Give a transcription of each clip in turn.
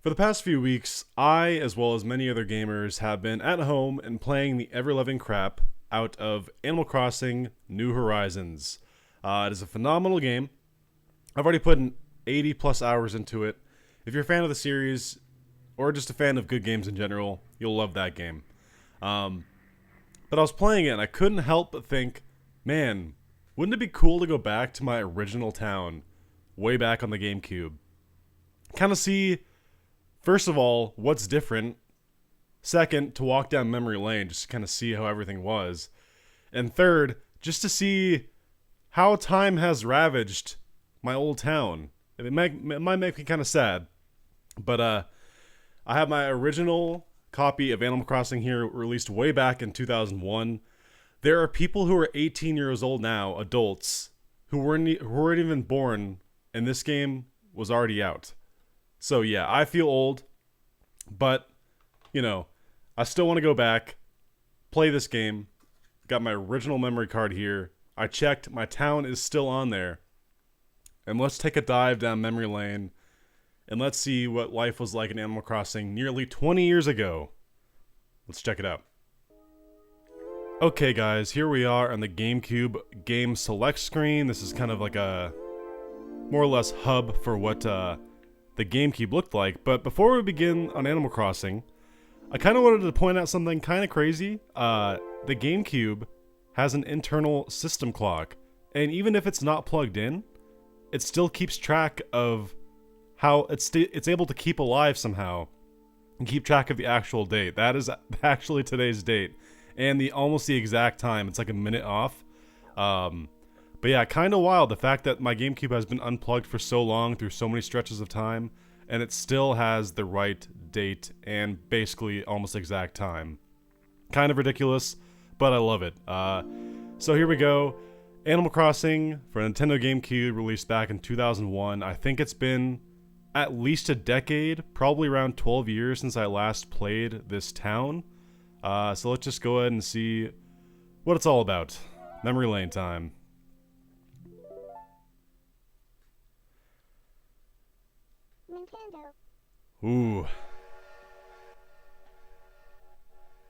For the past few weeks, I, as well as many other gamers, have been at home and playing the ever-loving crap out of Animal Crossing New Horizons. It is a phenomenal game. I've already put in 80 plus hours into it. If you're a fan of the series, or just a fan of good games in general, you'll love that game. But I was playing it and I couldn't help but think, man, wouldn't it be cool to go back to my original town, way back on the Gamecube? Kind of see, first of all, what's different. Second, to walk down memory lane, just to kind of see how everything was. And third, just to see how time has ravaged my old town. It might make me kind of sad. But I have my original copy of Animal Crossing here, released way back in 2001. There are people who are 18 years old now, adults, who weren't even born, and this game was already out. So yeah, I feel old, but, you know, I still want to go back, play this game. Got my original memory card here. I checked, my town is still on there. And let's take a dive down memory lane, and let's see what life was like in Animal Crossing nearly 20 years ago. Let's check it out. Okay guys, here we are on the GameCube game select screen. This is kind of like a more or less hub for what the GameCube looked like. But before we begin on Animal Crossing, I kind of wanted to point out something kind of crazy. The GameCube has an internal system clock, and even if it's not plugged in, it still keeps track of how it's able to keep alive somehow and keep track of the actual date. That is actually today's date and almost the exact time. It's like a minute off. But yeah, kind of wild the fact that my GameCube has been unplugged for so long through so many stretches of time, and it still has the right date and basically almost exact time. Kind of ridiculous, but I love it. So here we go. Animal Crossing for Nintendo GameCube, released back in 2001. I think it's been at least a decade, probably around 12 years since I last played this town. So let's just go ahead and see what it's all about. Memory lane time. Nintendo. Ooh.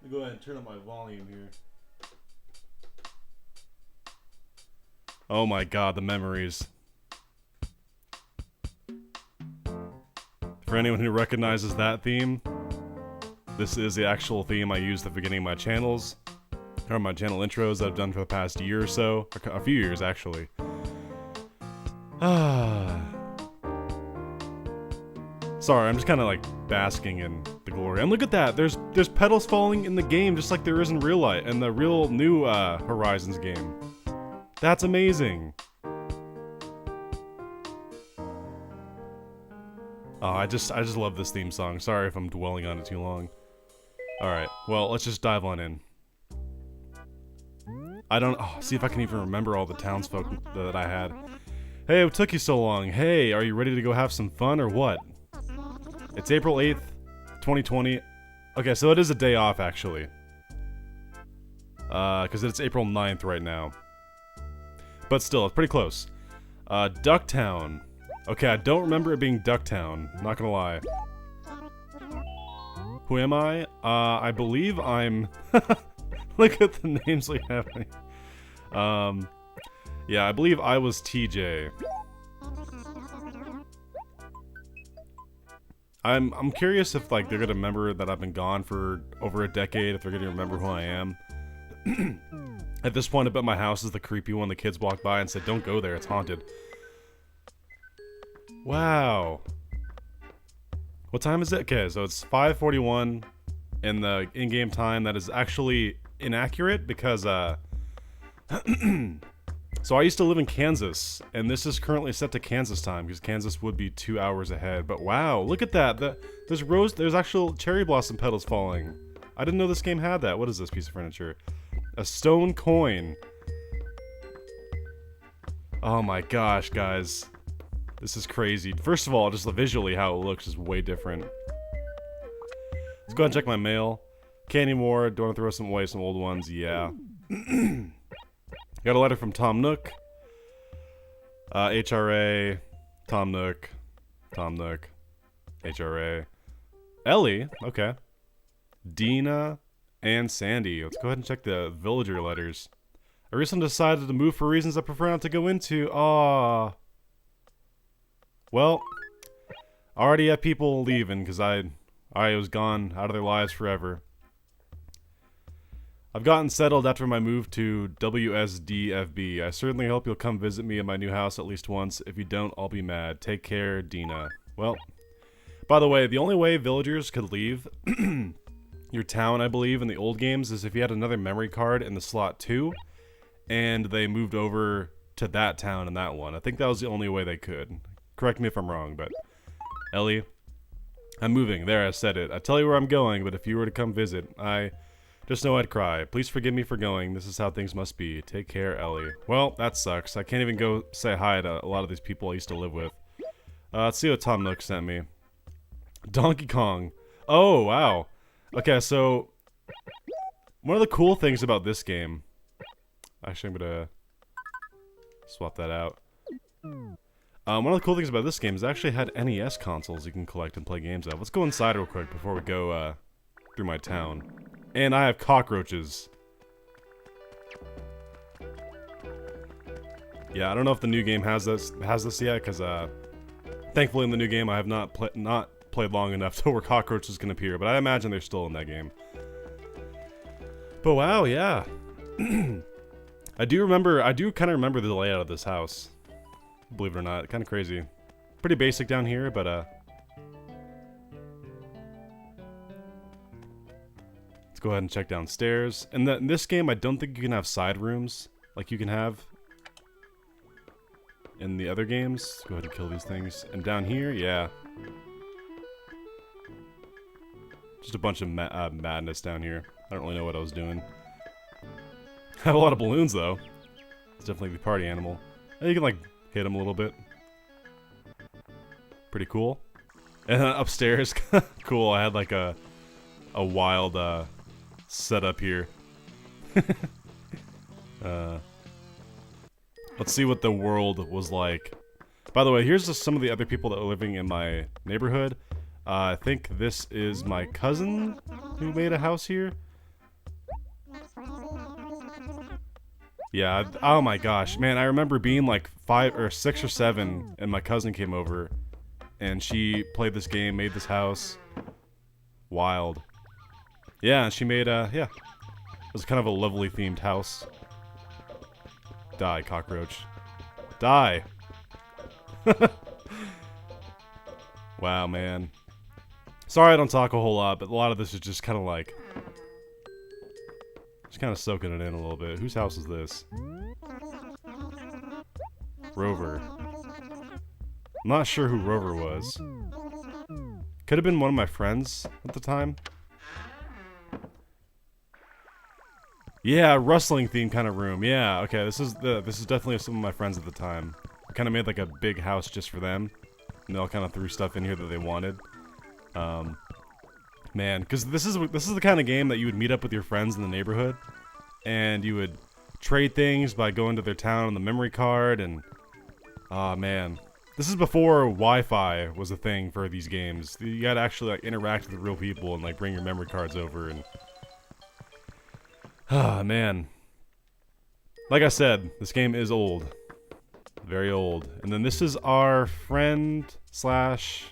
Let me go ahead and turn up my volume here. Oh my god, the memories. For anyone who recognizes that theme, this is the actual theme I use at the beginning of my channels, or my channel intros that I've done for the past year or so, or a few years actually. Sorry, I'm just kind of like basking in the glory. And look at that, there's petals falling in the game just like there is in real life, in the real new Horizons game. That's amazing. Oh, I just love this theme song. Sorry if I'm dwelling on it too long. Alright, well, let's just dive on in. See if I can even remember all the townsfolk that I had. Hey, what took you so long? Hey, are you ready to go have some fun or what? It's April 8th, 2020. Okay, so it is a day off, actually. Because it's April 9th right now. But still, it's pretty close. Ducktown. Okay, I don't remember it being Ducktown, not gonna lie. Who am I? I believe I'm... Look at the names we have. Yeah, I believe I was TJ. I'm curious if like they're gonna remember that I've been gone for over a decade, if they're gonna remember who I am. At this point, I bet my house is the creepy one the kids walked by and said, "Don't go there, it's haunted." Wow. What time is it? Okay, so it's 5:41 in the in-game time. That is actually inaccurate because, so I used to live in Kansas, and this is currently set to Kansas time, because Kansas would be 2 hours ahead. But wow, look at that. There's actual cherry blossom petals falling. I didn't know this game had that. What is this piece of furniture? A stone coin. Oh my gosh, guys. This is crazy. First of all, just visually how it looks is way different. Let's go ahead and check my mail. Can't anymore. Do you want to throw some away, some old ones? Yeah. Got a letter from Tom Nook. HRA. Tom Nook. HRA. Ellie, okay. Dina and Sandy. Let's go ahead and check the villager letters. I recently decided to move for reasons I prefer not to go into. Aww. Well, I already have people leaving because I was gone out of their lives forever. I've gotten settled after my move to WSDFB. I certainly hope you'll come visit me at my new house at least once. If you don't, I'll be mad. Take care, Dina. Well, by the way, the only way villagers could leave your town, I believe, in the old games is if you had another memory card in the slot 2, and they moved over to that town in that one. I think that was the only way they could. Correct me if I'm wrong, but... Ellie, I'm moving. There, I said it. I tell you where I'm going, but if you were to come visit, I just know I'd cry. Please forgive me for going. This is how things must be. Take care, Ellie. Well, that sucks. I can't even go say hi to a lot of these people I used to live with. Let's see what Tom Nook sent me. Donkey Kong. Oh, wow. Okay, so one of the cool things about this game... Actually, I'm gonna swap that out. One of the cool things about this game is it actually had NES consoles you can collect and play games of. Let's go inside real quick before we go through my town. And I have cockroaches. Yeah, I don't know if the new game has this yet, because thankfully in the new game I have not played long enough to where cockroaches can appear, but I imagine they're still in that game. But wow, yeah. I do kind of remember the layout of this house. Believe it or not, kind of crazy. Pretty basic down here, but let's go ahead and check downstairs. And in this game, I don't think you can have side rooms like you can have in the other games. Let's go ahead and kill these things. And down here, yeah. Just a bunch of madness down here. I don't really know what I was doing. I have a lot of balloons, though. It's definitely the party animal. And you can, like, hit them a little bit. Pretty cool. And then upstairs, cool, I had, like, a wild, setup here. Let's see what the world was like. By the way, here's just some of the other people that are living in my neighborhood. I think this is my cousin who made a house here. Yeah, oh my gosh, man, I remember being like 5 or 6 or 7 and my cousin came over and she played this game, made this house. Wild. Yeah, she made yeah. It was kind of a lovely themed house. Die, cockroach. Die! Wow, man. Sorry I don't talk a whole lot, but a lot of this is just kind of like... Just kind of soaking it in a little bit. Whose house is this? Rover. I'm not sure who Rover was. Could have been one of my friends at the time. Yeah, rustling theme kind of room. Yeah, okay, this is definitely some of my friends at the time. I kind of made like a big house just for them. And they all kind of threw stuff in here that they wanted. Man, because this is the kind of game that you would meet up with your friends in the neighborhood, and you would trade things by going to their town on the memory card, and man, this is before Wi-Fi was a thing for these games. You gotta actually like interact with real people and like bring your memory cards over, and man, like I said, this game is old, very old. And then this is our friend slash.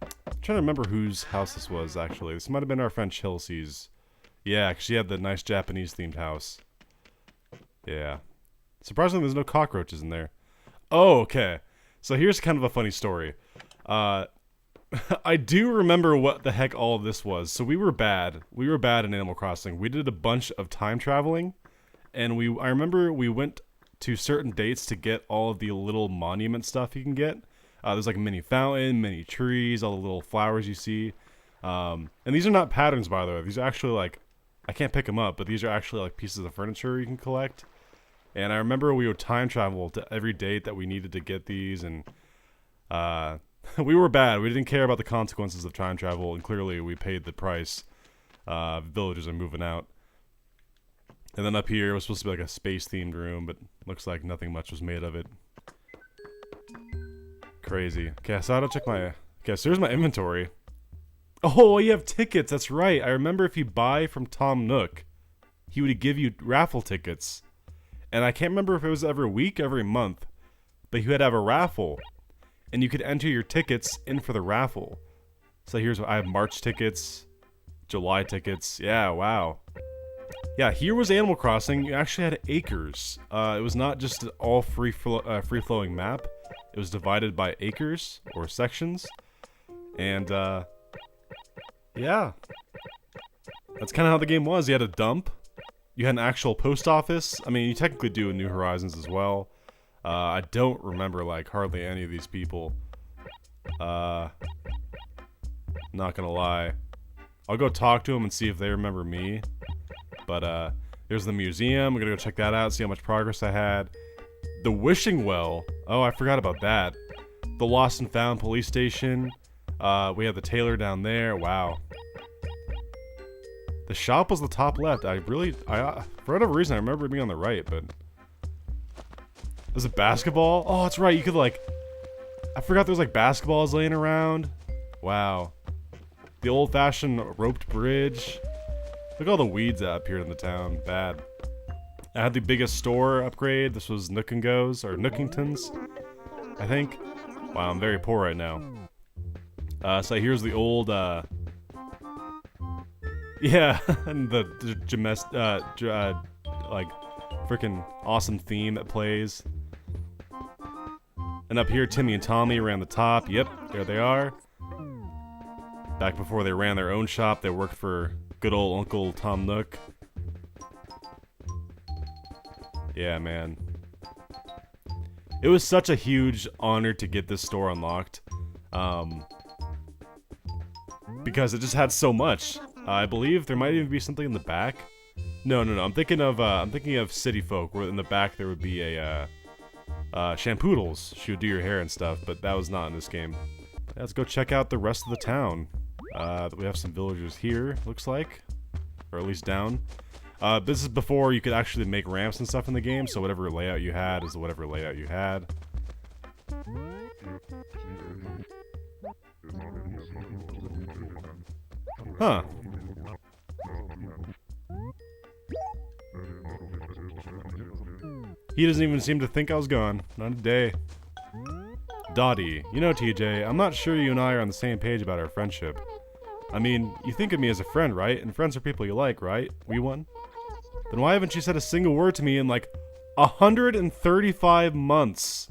I'm trying to remember whose house this was, actually. This might have been our friend Chelsea's. Yeah, 'cause she had the nice Japanese-themed house. Yeah. Surprisingly, there's no cockroaches in there. Oh, okay. So here's kind of a funny story. I do remember what the heck all of this was. So we were bad. We were bad in Animal Crossing. We did a bunch of time traveling. And I remember we went to certain dates to get all of the little monument stuff you can get. There's like a mini fountain, mini trees, all the little flowers you see. And these are not patterns, by the way. These are actually like, I can't pick them up, but these are actually like pieces of furniture you can collect. And I remember we would time travel to every date that we needed to get these, and we were bad. We didn't care about the consequences of time travel, and clearly we paid the price. Villagers are moving out. And then up here, it was supposed to be like a space-themed room, but looks like nothing much was made of it. Crazy. Okay, so I had to check my... Okay, so here's my inventory. Oh, you have tickets. That's right. I remember if you buy from Tom Nook, he would give you raffle tickets. And I can't remember if it was every week, every month, but you had to have a raffle. And you could enter your tickets in for the raffle. So here's what I have: March tickets, July tickets. Yeah, wow. Yeah, here was Animal Crossing. You actually had acres. It was not just an all free-flowing map. It was divided by acres or sections. And yeah, that's kind of how the game was. You had a dump. You had an actual post office. I mean, you technically do in New Horizons as well. I don't remember like hardly any of these people. Not gonna lie. I'll go talk to them and see if they remember me. But there's the museum. We're gonna go check that out, see how much progress I had. The wishing well. Oh, I forgot about that. The lost and found police station. We have the tailor down there. Wow. The shop was the top left. For whatever reason, I remember it being on the right, but... Was it basketball? Oh, that's right. You could, like... I forgot there was, like, basketballs laying around. Wow. The old-fashioned roped bridge. Look at all the weeds that appeared in the town. Bad. I had the biggest store upgrade. This was Nook and Go's, or Nookington's, I think. Wow, I'm very poor right now. So here's the old, yeah, and the like, freaking awesome theme that plays. And up here, Timmy and Tommy ran the top. Yep, there they are. Back before they ran their own shop, they worked for good old Uncle Tom Nook. Yeah, man. It was such a huge honor to get this store unlocked. Because it just had so much. I believe there might even be something in the back. No. I'm thinking of City Folk, where in the back there would be a Shampoodles. She would do your hair and stuff, but that was not in this game. Let's go check out the rest of the town. We have some villagers here, looks like, or at least down. This is before you could actually make ramps and stuff in the game, so whatever layout you had is whatever layout you had. Huh. He doesn't even seem to think I was gone. Not a day. Dottie. You know, TJ, I'm not sure you and I are on the same page about our friendship. I mean, you think of me as a friend, right? And friends are people you like, right? We one? Then why haven't you said a single word to me in like 135 months?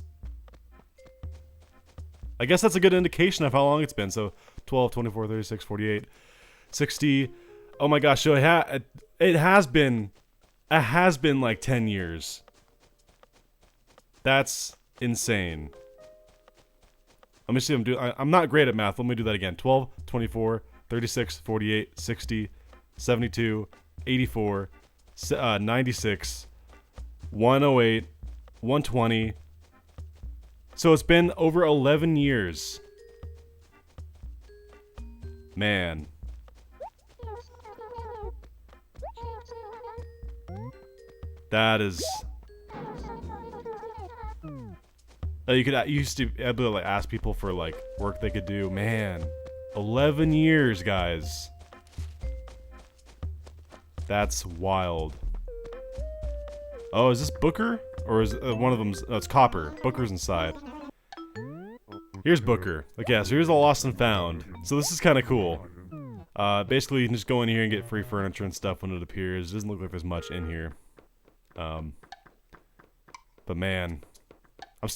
I guess that's a good indication of how long it's been. So 12, 24, 36, 48, 60. Oh my gosh, so it has been like 10 years. That's insane. Let me see if I'm not great at math. Let me do that again. 12, 24, 36, 48, 60, 72, 84, 96, 108, 120. So it's been over 11 years. Man. That is... you used to be able to like ask people for like work they could do. Man, 11 years, guys. That's wild. Oh, is this Booker? Or is one of them? No, it's Copper. Booker's inside. Here's Booker. Okay, so here's the lost and found. So this is kind of cool. Basically, you can just go in here and get free furniture and stuff when it appears. It doesn't look like there's much in here. But man,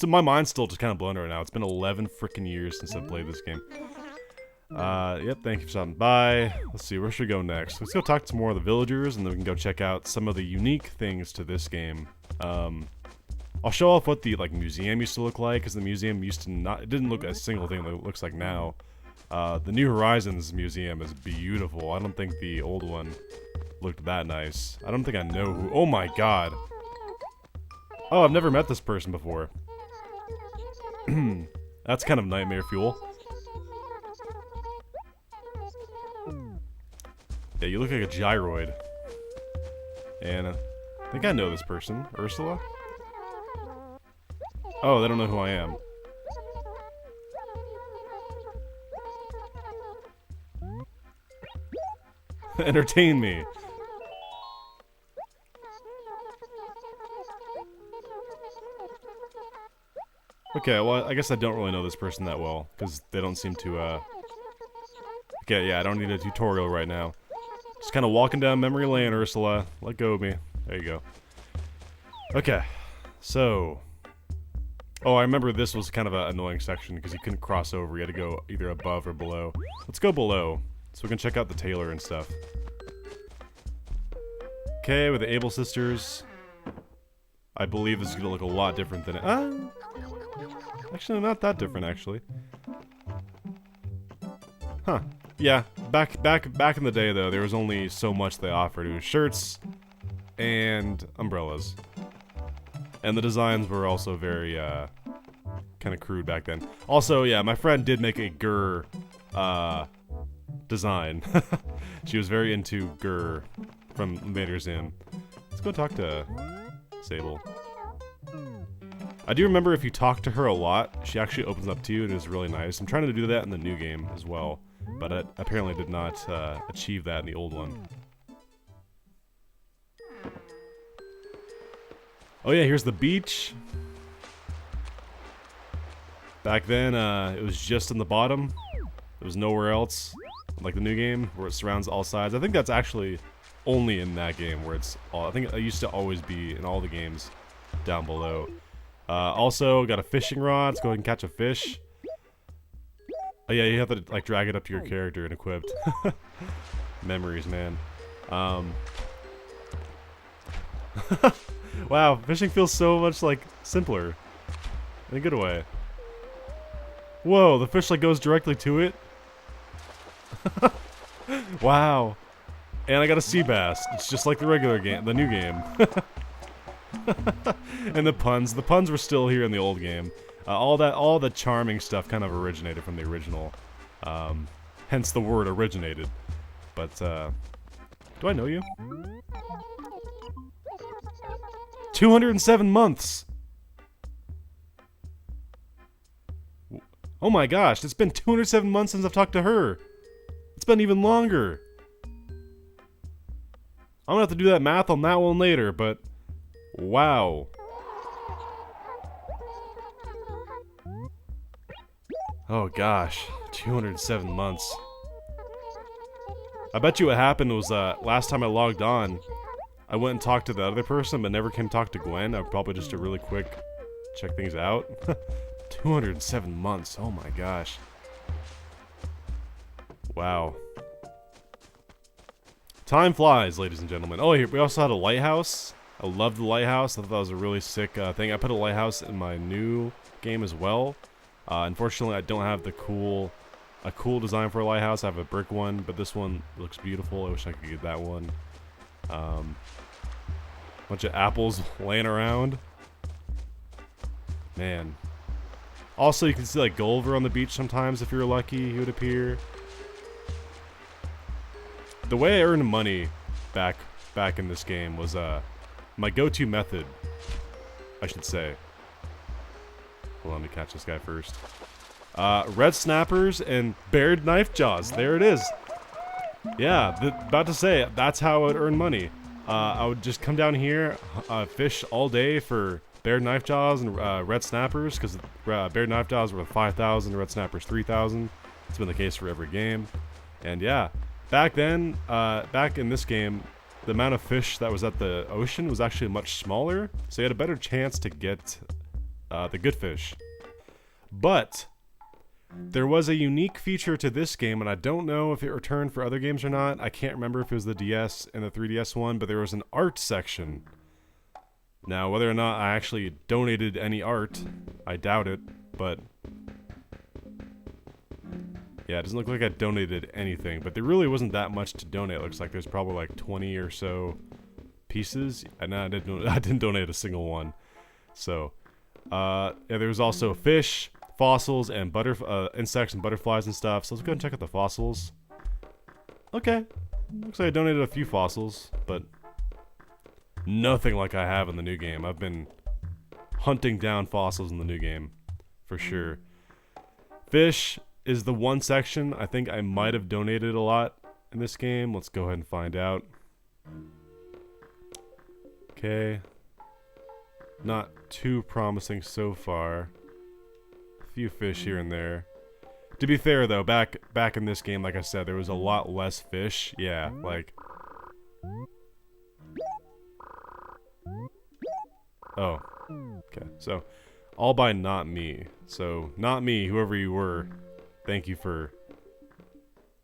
my mind's still just kind of blown right now. It's been 11 freaking years since I played this game. Yep, thank you for stopping by. Let's see, where should we go next? Let's go talk to some more of the villagers, and then we can go check out some of the unique things to this game. I'll show off what the, like, museum used to look like, because the museum used to not... It didn't look like a single thing that it looks like now. The New Horizons museum is beautiful. I don't think the old one looked that nice. I don't think I know who... Oh my god! Oh, I've never met this person before. That's kind of nightmare fuel. Yeah, you look like a gyroid. And I think I know this person. Ursula? Oh, they don't know who I am. Entertain me. Okay, well, I guess I don't really know this person that well, because they don't seem to, Okay, yeah, I don't need a tutorial right now. Just kind of walking down memory lane, Ursula. Let go of me. There you go. Okay, so... Oh, I remember this was kind of an annoying section, because you couldn't cross over. You had to go either above or below. Let's go below, so we can check out the tailor and stuff. Okay, with the Able sisters. I believe this is going to look a lot different than it... Actually, not that different, actually. Huh. Yeah, back in the day, though, there was only so much they offered. It was shirts and umbrellas. And the designs were also very, kind of crude back then. Also, yeah, my friend did make a Grr, design. She was very into Grr from Invader's Zim. Let's go talk to Sable. I do remember if you talk to her a lot, she actually opens up to you and is really nice. I'm trying to do that in the new game as well, but I apparently did not achieve that in the old one. Oh yeah, here's the beach. Back then, it was just in the bottom. There was nowhere else, like the new game, where it surrounds all sides. I think that's actually only in that game where it's all... I think it used to always be in all the games down below. Also, got a fishing rod. Let's go ahead and catch a fish. Oh yeah, you have to like drag it up to your character and equipped. Memories, man. Wow, fishing feels so much like simpler in a good way. Whoa, the fish like goes directly to it. Wow, and I got a sea bass. It's just like the regular game, the new game. And the puns were still here in the old game. All the charming stuff kind of originated from the original. Hence the word originated. But, do I know you? 207 months! Oh my gosh, it's been 207 months since I've talked to her! It's been even longer! I'm gonna have to do that math on that one later, but... Wow. Oh gosh, 207 months. I bet you what happened was, last time I logged on, I went and talked to the other person, but never came talk to Gwen. I probably just a really quick check things out. 207 months, oh my gosh. Wow. Time flies, ladies and gentlemen. Oh, here, we also had a lighthouse. I love the lighthouse. I thought that was a really sick thing. I put a lighthouse in my new game as well. Unfortunately, I don't have a cool design for a lighthouse. I have a brick one, but this one looks beautiful. I wish I could get that one. Bunch of apples laying around. Man. Also, you can see like Gulliver on the beach sometimes if you're lucky. He would appear. The way I earned money back in this game was my go-to method, I should say. Hold on, let me catch this guy first. Red snappers and bared knife jaws. There it is. Yeah, about to say, that's how I would earn money. I would just come down here, fish all day for bared knife jaws and red snappers, because bared knife jaws were 5,000, red snappers 3,000. It's been the case for every game. And yeah, back then, back in this game, the amount of fish that was at the ocean was actually much smaller, so you had a better chance to get the good fish. But there was a unique feature to this game, and I don't know if it returned for other games or not. I can't remember if it was the DS and the 3DS one, but there was an art section. Now, whether or not I actually donated any art, I doubt it, but... yeah, it doesn't look like I donated anything, but there really wasn't that much to donate. It looks like there's probably like 20 or so pieces, and I didn't donate a single one. So, yeah, there was also fish, fossils, and insects and butterflies and stuff. So let's go and check out the fossils. Okay, looks like I donated a few fossils, but nothing like I have in the new game. I've been hunting down fossils in the new game, for sure. Fish is the one section I think I might have donated a lot, in this game? Let's go ahead and find out. Okay. Not too promising so far. A few fish here and there. To be fair though, back in this game, like I said, there was a lot less fish. Yeah, like... Oh. Okay, so... all by not me. So, not me, whoever you were. Thank you for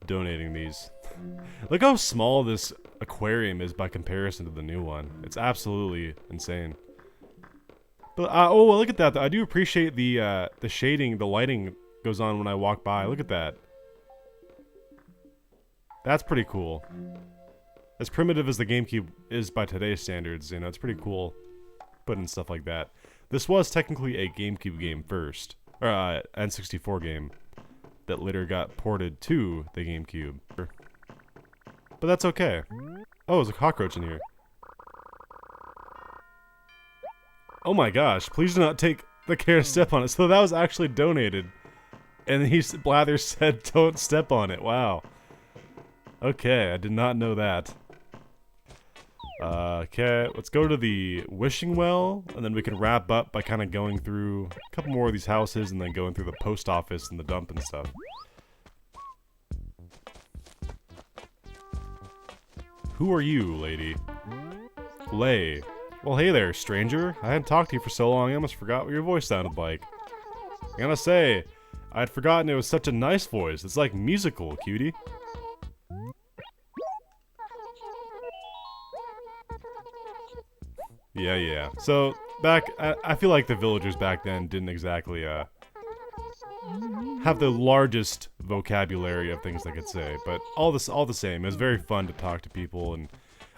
donating these. Look how small this aquarium is by comparison to the new one. It's absolutely insane. But, oh, well, look at that. I do appreciate the shading, the lighting goes on when I walk by. Look at that. That's pretty cool. As primitive as the GameCube is by today's standards, you know, it's pretty cool putting stuff like that. This was technically a GameCube game first, or N64 game that later got ported to the GameCube. But that's okay. Oh, there's a cockroach in here. Oh my gosh, please do not take the care to step on it. So that was actually donated. And Blather said don't step on it. Wow. Okay, I did not know that. Okay, let's go to the wishing well, and then we can wrap up by kind of going through a couple more of these houses and then going through the post office and the dump and stuff. Who are you, lady? Lay. Well, hey there, stranger. I hadn't talked to you for so long, I almost forgot what your voice sounded like. I gotta say, I'd forgotten it was such a nice voice. It's like musical, cutie. Yeah. So, I feel like the villagers back then didn't exactly, have the largest vocabulary of things they could say, but all the same, it was very fun to talk to people, and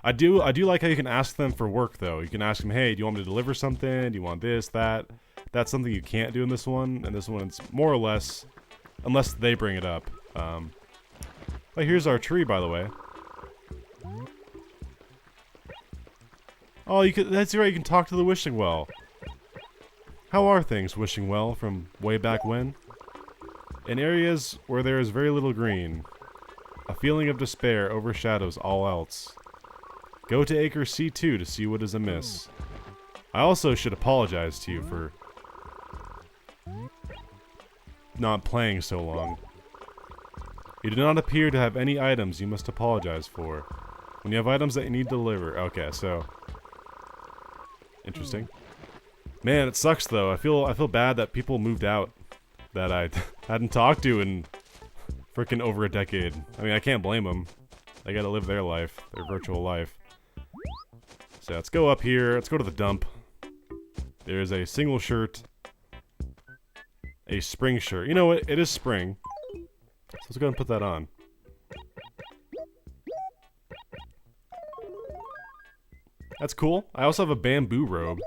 I do like how you can ask them for work, though. You can ask them, hey, do you want me to deliver something? Do you want this, that? That's something you can't do in this one, and this one it's more or less, unless they bring it up. But here's our tree, by the way. Oh, that's right, you can talk to the wishing well. How are things, wishing well, from way back when? In areas where there is very little green, a feeling of despair overshadows all else. Go to Acre C2 to see what is amiss. I also should apologize to you for not playing so long. You do not appear to have any items you must apologize for. When you have items that you need to deliver. Okay, so... interesting. Man, it sucks though. I feel bad that people moved out that I hadn't talked to in freaking over a decade. I mean, I can't blame them. They gotta live their life, their virtual life. So let's go up here. Let's go to the dump. There's a single shirt. A spring shirt. You know what? It is spring. So let's go and put that on. That's cool. I also have a bamboo robe.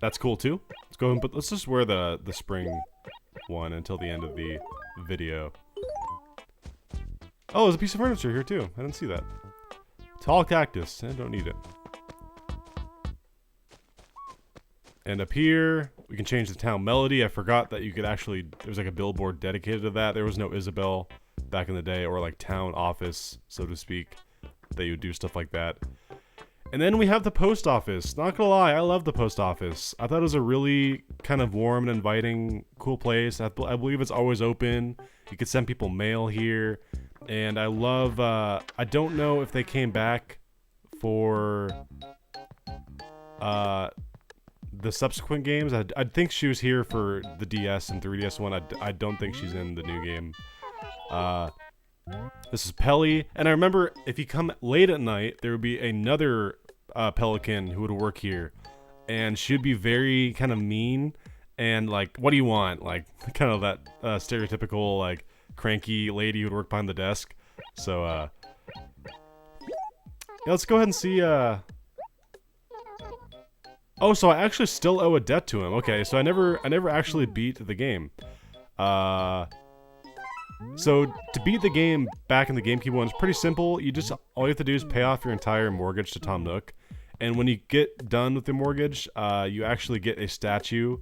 That's cool too. Let's go and let's just wear the spring one until the end of the video. Oh, there's a piece of furniture here too. I didn't see that. Tall cactus. I don't need it. And up here, we can change the town melody. I forgot that you could actually, there's like a billboard dedicated to that. There was no Isabel back in the day, or like town office, so to speak, that you would do stuff like that. And then we have the post office. Not gonna lie, I love the post office. I thought it was a really kind of warm and inviting, cool place. I believe it's always open. You could send people mail here. And I love, I don't know if they came back for the subsequent games. I think she was here for the DS and 3DS one. I don't think she's in the new game. This is Pelly, and I remember if you come late at night, there would be another pelican who would work here, and she'd be very kind of mean and like, what do you want? Like, kind of that stereotypical like cranky lady who would work behind the desk. So yeah, let's go ahead and see. Oh, so I actually still owe a debt to him. Okay, so I never actually beat the game. So to beat the game back in the GameCube one, it's pretty simple. All you have to do is pay off your entire mortgage to Tom Nook, and when you get done with the mortgage, you actually get a statue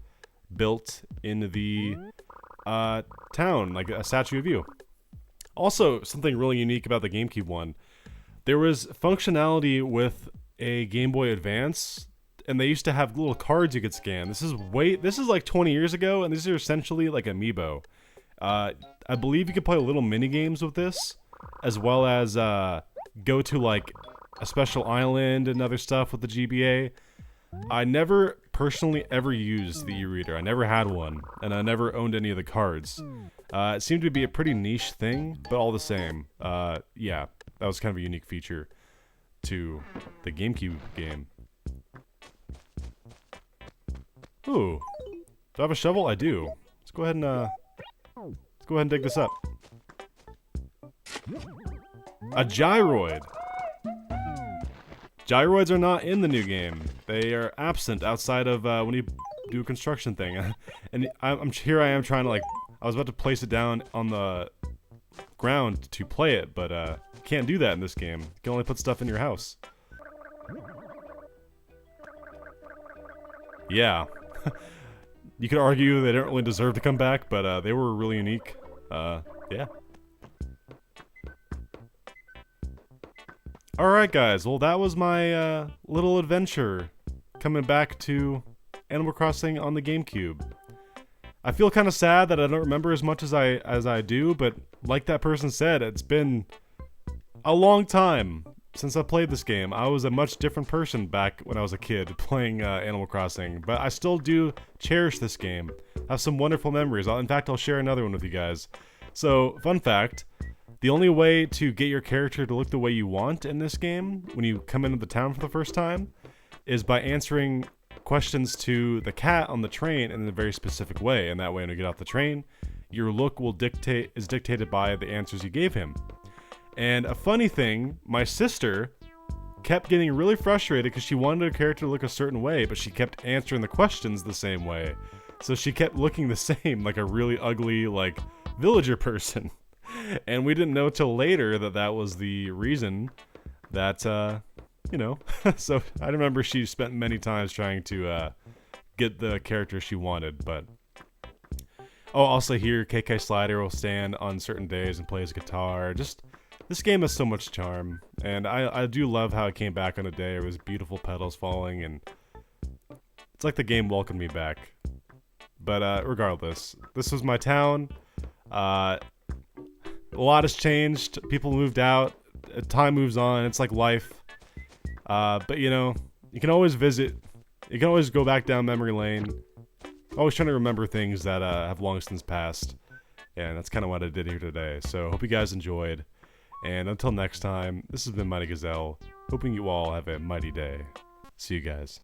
built in the town, like a statue of you. Also, something really unique about the GameCube one, there was functionality with a Game Boy Advance, and they used to have little cards you could scan. This is like 20 years ago, and these are essentially like amiibo. I believe you could play little mini games with this, as well as go to like a special island and other stuff with the GBA. I never personally ever used the e-reader. I never had one, and I never owned any of the cards. It seemed to be a pretty niche thing, but all the same, yeah, that was kind of a unique feature to the GameCube game. Ooh, do I have a shovel? I do. Let's go ahead and dig this up. A gyroid. Gyroids are not in the new game. They are absent outside of when you do a construction thing. And here I am trying to I was about to place it down on the ground to play it, but can't do that in this game. You can only put stuff in your house. Yeah. You could argue they don't really deserve to come back, but they were really unique. Yeah. Alright guys, well that was my little adventure coming back to Animal Crossing on the GameCube. I feel kind of sad that I don't remember as much as I do, but like that person said, it's been a long time since I played this game. I was a much different person back when I was a kid playing Animal Crossing, but I still do cherish this game. I have some wonderful memories. In fact, I'll share another one with you guys. So, fun fact, the only way to get your character to look the way you want in this game, when you come into the town for the first time, is by answering questions to the cat on the train in a very specific way. And that way, when you get off the train, your look is dictated by the answers you gave him. And a funny thing, my sister kept getting really frustrated because she wanted her character to look a certain way, but she kept answering the questions the same way. So she kept looking the same, like a really ugly, villager person. And we didn't know till later that that was the reason that, so I remember she spent many times trying to get the character she wanted, but... Oh, also here, KK Slider will stand on certain days and play his guitar. This game has so much charm, and I do love how it came back on a day. It was beautiful petals falling, and it's like the game welcomed me back. But regardless, this was my town. A lot has changed. People moved out. Time moves on. It's like life. But you can always visit. You can always go back down memory lane. Always trying to remember things that have long since passed. And that's kind of what I did here today. So hope you guys enjoyed. And until next time, this has been Mighty Gazelle, hoping you all have a mighty day. See you guys.